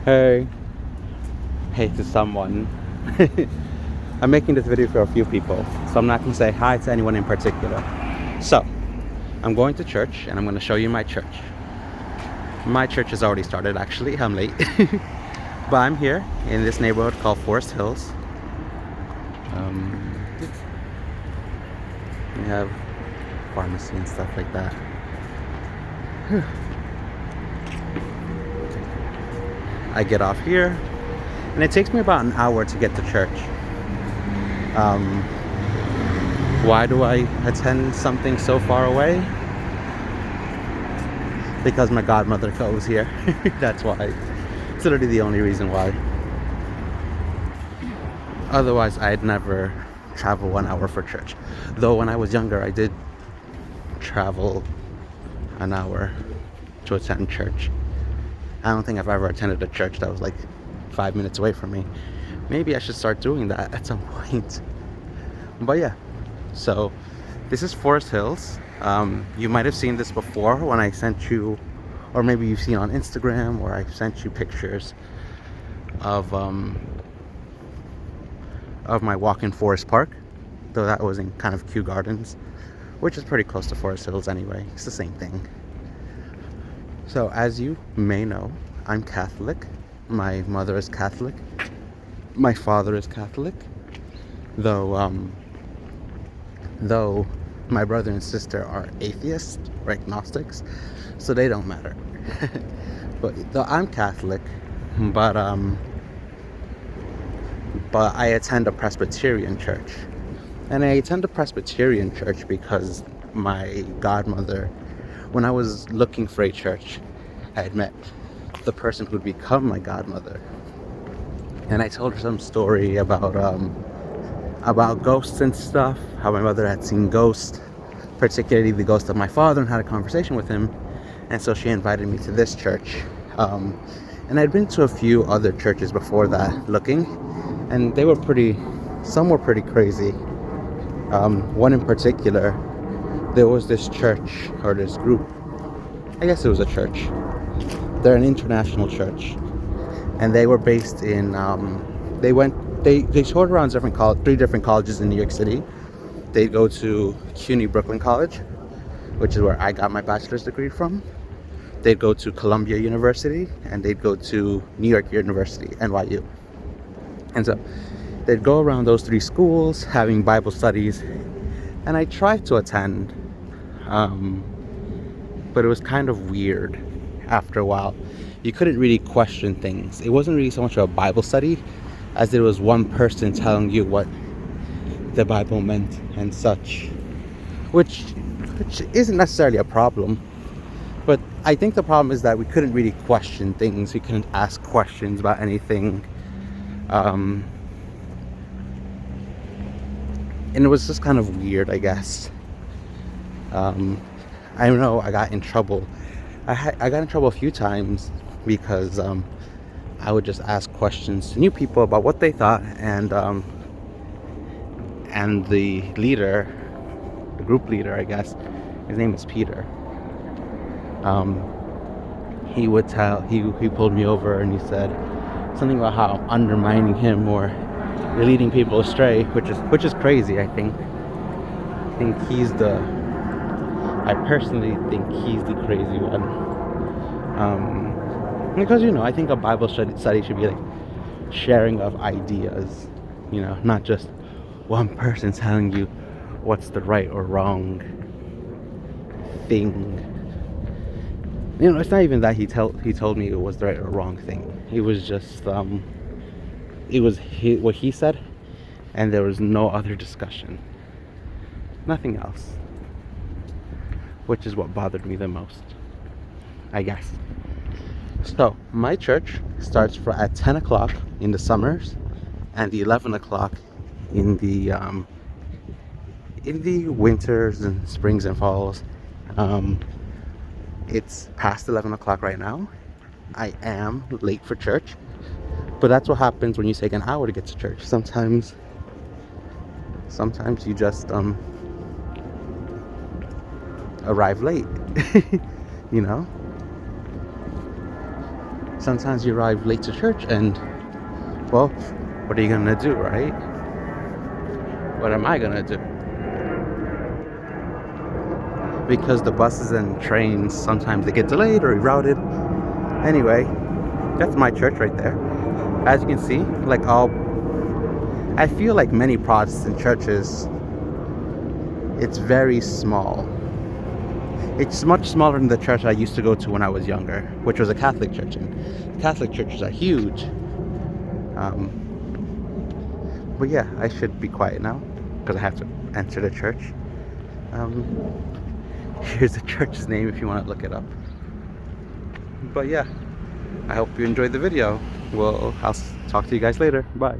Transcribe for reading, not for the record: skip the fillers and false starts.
Hey, hey to someone. I'm making this video for a few people, so I'm not going to say hi to anyone in particular. So, I'm going to church and I'm going to show you my church. My church has already started, actually. I'm late. But I'm here in this neighborhood called Forest Hills. We have pharmacy and stuff like that. I get off here, and it takes me about an hour to get to church. Why do I attend something so far away? Because my godmother goes here. That's why. It's literally the only reason why. Otherwise, I'd never travel 1 hour for church. Though when I was younger, I did travel an hour to attend church. I don't think I've ever attended a church that was like 5 minutes away from me. Maybe I should start doing that at some point. But yeah, so this is Forest Hills. You might have seen this before when I sent you, or maybe you've seen on Instagram, or I sent you pictures of my walk in Forest Park, though that was in kind of Kew Gardens, which is pretty close to Forest Hills anyway. It's the same thing. So as you may know, I'm Catholic. My mother is Catholic. My father is Catholic. Though my brother and sister are atheists or agnostics, so they don't matter. But though I'm Catholic, but I attend a Presbyterian church. And I attend a Presbyterian church because my godmother, when I was looking for a church, I had met the person who would become my godmother. And I told her some story about ghosts and stuff, how my mother had seen ghosts, particularly the ghost of my father, and had a conversation with him. And so she invited me to this church. And I'd been to a few other churches before that looking, and they were some were pretty crazy. One in particular, there was this church, or this group, I guess it was a church. They're an international church, and they were based in, they toured around three different colleges in New York City. They'd go to CUNY Brooklyn College, which is where I got my bachelor's degree from. They'd go to Columbia University, and they'd go to New York University, NYU. And so they'd go around those three schools having Bible studies, and I tried to attend, but it was kind of weird after a while. You couldn't really question things. It wasn't really so much of a Bible study as it was one person telling you what the Bible meant and such, which isn't necessarily a problem. But I think the problem is that we couldn't really question things. We couldn't ask questions about anything. And it was just kind of weird, I guess. I know I got in trouble. I got in trouble a few times because I would just ask questions to new people about what they thought, and the leader, the group leader, I guess, his name is Peter. He pulled me over and he said something about how I'm undermining him or you're leading people astray, which is crazy. I personally think he's the crazy one. Because I think a Bible study should be like sharing of ideas, not just one person telling you what's the right or wrong thing. It's not even that he told me it was the right or wrong thing. It was just it was what he said, and there was no other discussion, nothing else, which is what bothered me the most, I guess. So my church starts at 10 o'clock in the summers and 11 o'clock in the winters and springs and falls. It's past 11 o'clock right now. I am late for church, but that's what happens when you take an hour to get to church. Sometimes you just arrive late. sometimes you arrive late to church and, well, what are you gonna do, right? What am I gonna do? Because the buses and trains, sometimes they get delayed or rerouted. Anyway, that's my church right there. As you can see, like I feel like many Protestant churches, it's very small. It's much smaller than the church I used to go to when I was younger, which was a Catholic church, and Catholic churches are huge. But yeah, I should be quiet now because I have to enter the church. Here's the church's name if you want to look it up. But yeah, I hope you enjoyed the video. Well, I'll talk to you guys later. Bye.